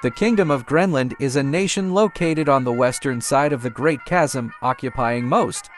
The Kingdom of Greenland is a nation located on the western side of the Great Chasm, occupying most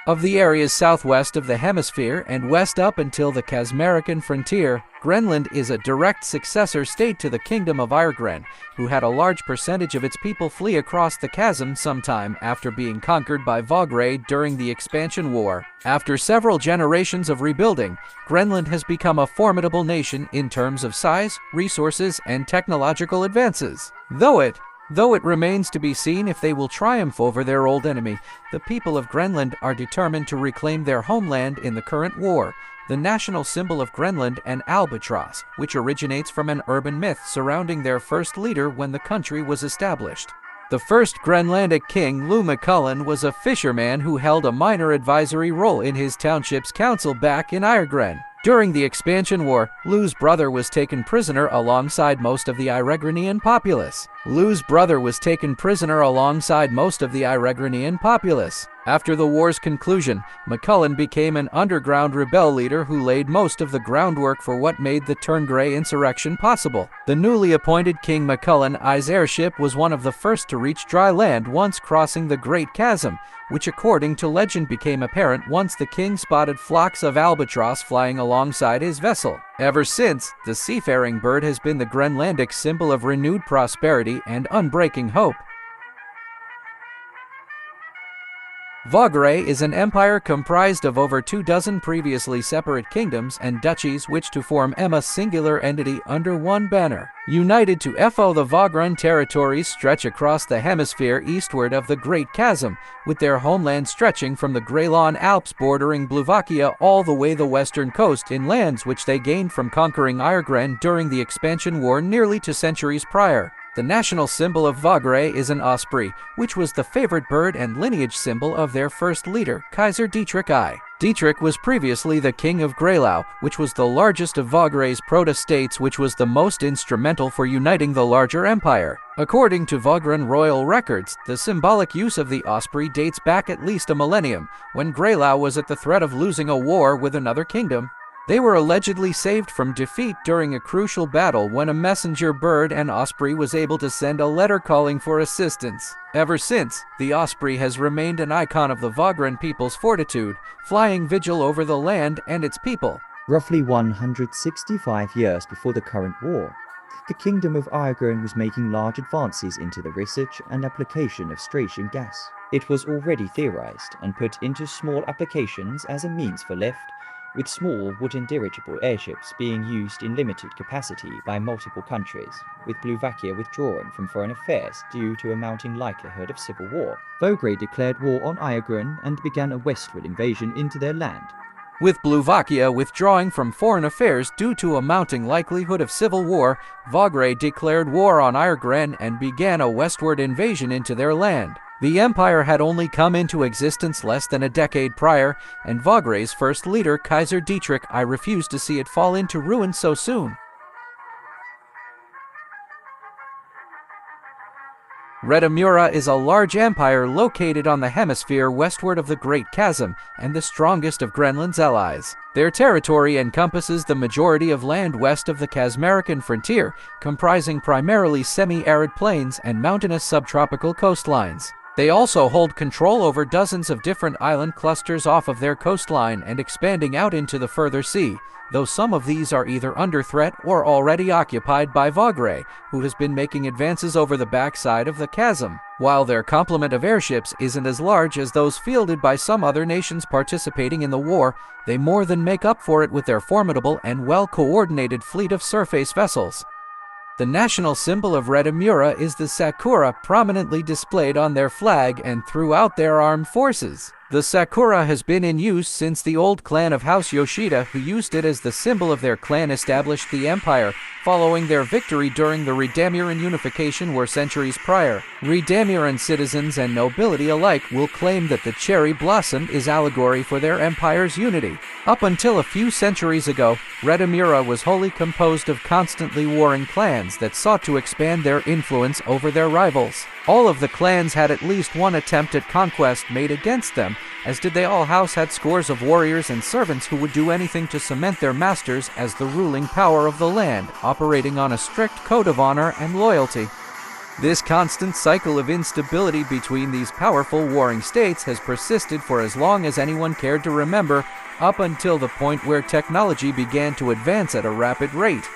of the areas southwest of the hemisphere and west up until the Chasmerican frontier. Greenland is a direct successor state to the Kingdom of Ireland, who had a large percentage of its people flee across the chasm sometime after being conquered by Vogray during the Expansion War. After several generations of rebuilding, Greenland has become a formidable nation in terms of size, resources, and technological advances. Though it remains to be seen if they will triumph over their old enemy, the people of Greenland are determined to reclaim their homeland in the current war. The national symbol of Greenland, an albatross, which originates from an urban myth surrounding their first leader when the country was established. The first Greenlandic king, Lou MacCullen, was a fisherman who held a minor advisory role in his township's council back in Ireland. During the Expansion War, Lou's brother was taken prisoner alongside most of the Iregranian populace. After the war's conclusion, MacCullen became an underground rebel leader who laid most of the groundwork for what made the Turngray insurrection possible. The newly appointed King MacCullen's airship was one of the first to reach dry land once crossing the Great Chasm, which according to legend became apparent once the king spotted flocks of albatross flying alongside his vessel. Ever since, the seafaring bird has been the Greenlandic symbol of renewed prosperity and unbreaking hope. Vogray is an empire comprised of over 24 previously separate kingdoms and duchies which to form a singular entity under one banner. United to FO, the Vogran territories stretch across the hemisphere eastward of the Great Chasm, with their homeland stretching from the Greylawn Alps bordering Slovakia all the way the western coast in lands which they gained from conquering Ireland during the Expansion War nearly 2 centuries prior. The national symbol of Vogray is an osprey, which was the favorite bird and lineage symbol of their first leader, Kaiser Dietrich I. Dietrich was previously the king of Greylau, which was the largest of Vogray's proto-states, which was the most instrumental for uniting the larger empire. According to Vogran royal records, the symbolic use of the osprey dates back at least a millennium, when Greylau was at the threat of losing a war with another kingdom. They were allegedly saved from defeat during a crucial battle when a messenger bird and osprey was able to send a letter calling for assistance. Ever since, the osprey has remained an icon of the Vogran people's fortitude, flying vigil over the land and its people. Roughly 165 years before the current war, the Kingdom of Ireland was making large advances into the research and application of stration gas. It was already theorized and put into small applications as a means for lift, with small wooden dirigible airships being used in limited capacity by multiple countries, with Slovakia withdrawing from foreign affairs due to a mounting likelihood of civil war. Vogray declared war on Ireland and began a westward invasion into their land. With Slovakia withdrawing from foreign affairs due to a mounting likelihood of civil war, Vogray declared war on Ireland and began a westward invasion into their land. The empire had only come into existence less than a decade prior, and Vogray's first leader, Kaiser Dietrich I, refused to see it fall into ruin so soon. Redamura is a large empire located on the hemisphere westward of the Great Chasm and the strongest of Greenland's allies. Their territory encompasses the majority of land west of the Chasmerican frontier, comprising primarily semi-arid plains and mountainous subtropical coastlines. They also hold control over dozens of different island clusters off of their coastline and expanding out into the further sea, though some of these are either under threat or already occupied by Vogray, who has been making advances over the backside of the chasm. While their complement of airships isn't as large as those fielded by some other nations participating in the war, they more than make up for it with their formidable and well-coordinated fleet of surface vessels. The national symbol of Redamura is the sakura, prominently displayed on their flag and throughout their armed forces. The sakura has been in use since the old clan of House Yoshida, who used it as the symbol of their clan, established the empire, following their victory during the Redamuran unification war centuries prior. Redamuran citizens and nobility alike will claim that the cherry blossom is allegory for their empire's unity. Up until a few centuries ago, Redamura was wholly composed of constantly warring clans that sought to expand their influence over their rivals. All of the clans had at least one attempt at conquest made against them, as did they all house had scores of warriors and servants who would do anything to cement their masters as the ruling power of the land, operating on a strict code of honor and loyalty. This constant cycle of instability between these powerful warring states has persisted for as long as anyone cared to remember, up until the point where technology began to advance at a rapid rate.